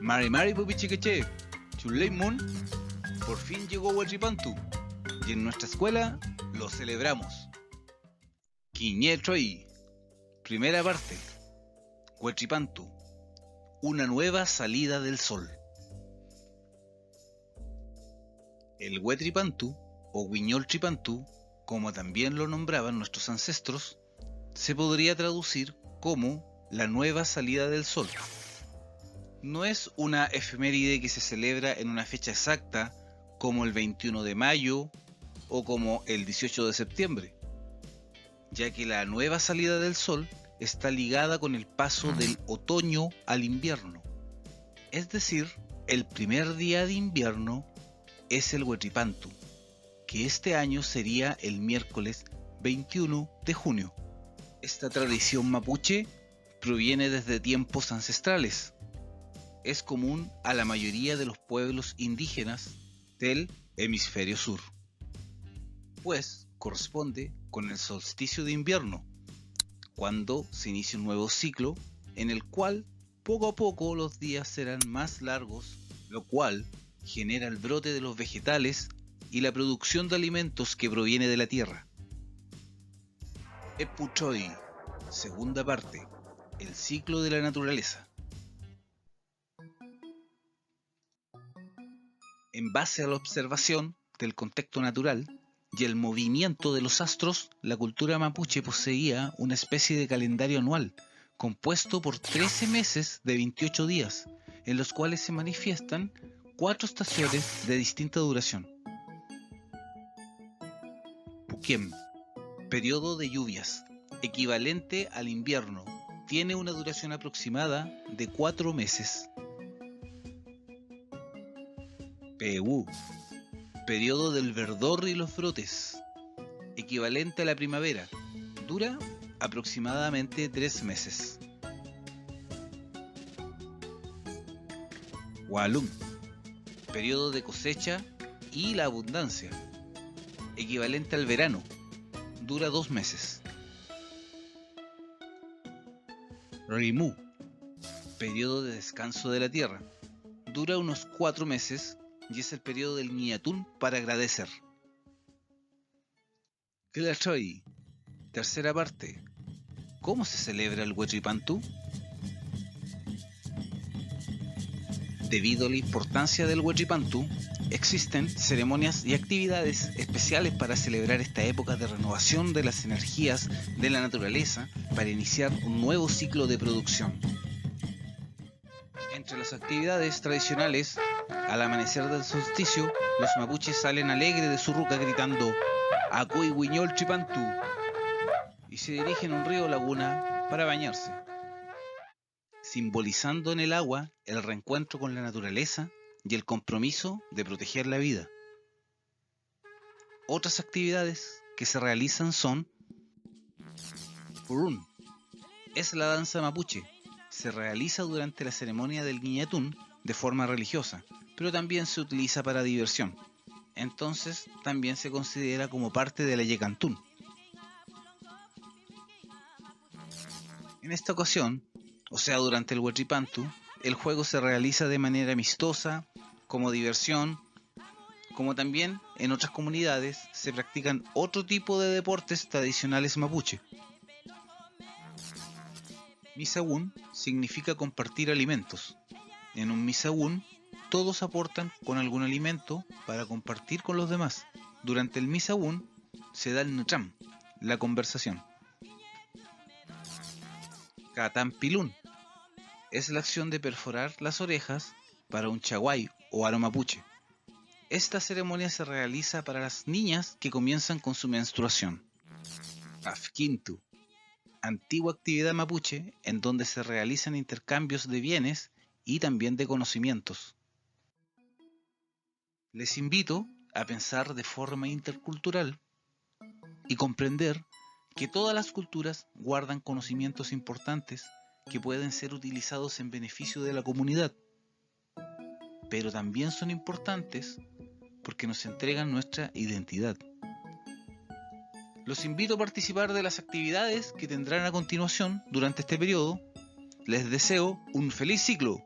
Mari Mari Pupichiqueche, Chulei Moon, por fin llegó Huachipantu y en nuestra escuela lo celebramos. Quiñetroi, primera parte. Huachipantu, una nueva salida del sol. El Huetripantu o Huiñoltripantú, como también lo nombraban nuestros ancestros, se podría traducir como la nueva salida del sol. No es una efeméride que se celebra en una fecha exacta como el 21 de mayo o como el 18 de septiembre, ya que la nueva salida del sol está ligada con el paso del otoño al invierno. Es decir, el primer día de invierno es el Huetripantu, que este año sería el miércoles 21 de junio. Esta tradición mapuche proviene desde tiempos ancestrales. Es común a la mayoría de los pueblos indígenas del hemisferio sur, pues corresponde con el solsticio de invierno, cuando se inicia un nuevo ciclo en el cual poco a poco los días serán más largos, lo cual genera el brote de los vegetales y la producción de alimentos que proviene de la tierra. Epuchoi, segunda parte, el ciclo de la naturaleza. En base a la observación del contexto natural y el movimiento de los astros, la cultura mapuche poseía una especie de calendario anual, compuesto por 13 meses de 28 días, en los cuales se manifiestan 4 estaciones de distinta duración. Puquem, periodo de lluvias, equivalente al invierno, tiene una duración aproximada de 4 meses. Peú, periodo del verdor y los brotes, equivalente a la primavera, dura aproximadamente 3 meses. Walum, periodo de cosecha y la abundancia, equivalente al verano, dura 2 meses. Rimú, periodo de descanso de la tierra, dura unos 4 meses y es el periodo del Ñatún para agradecer. Tlachoy, tercera parte. ¿Cómo se celebra el Huetripantu? Debido a la importancia del Huetripantu, existen ceremonias y actividades especiales para celebrar esta época de renovación de las energías de la naturaleza para iniciar un nuevo ciclo de producción. Entre las actividades tradicionales, al amanecer del solsticio, los mapuches salen alegres de su ruca gritando "Acuy Huiñoltripantú" y se dirigen a un río o laguna para bañarse, simbolizando en el agua el reencuentro con la naturaleza y el compromiso de proteger la vida. Otras actividades que se realizan son Purún, es la danza mapuche. Se realiza durante la ceremonia del Guiñatún de forma religiosa, pero también se utiliza para diversión. Entonces también se considera como parte de la Yecantún. En esta ocasión, o sea durante el Huatripantu, el juego se realiza de manera amistosa, como diversión, como también en otras comunidades se practican otro tipo de deportes tradicionales mapuche. Misawún significa compartir alimentos. En un Misawún todos aportan con algún alimento para compartir con los demás. Durante el Misawún se da el Nutram, la conversación. Katampilún es la acción de perforar las orejas para un chaguay o aro mapuche. Esta ceremonia se realiza para las niñas que comienzan con su menstruación. Afkintu, antigua actividad mapuche en donde se realizan intercambios de bienes y también de conocimientos. Les invito a pensar de forma intercultural y comprender que todas las culturas guardan conocimientos importantes que pueden ser utilizados en beneficio de la comunidad, pero también son importantes porque nos entregan nuestra identidad. Los invito a participar de las actividades que tendrán a continuación durante este periodo. Les deseo un feliz ciclo.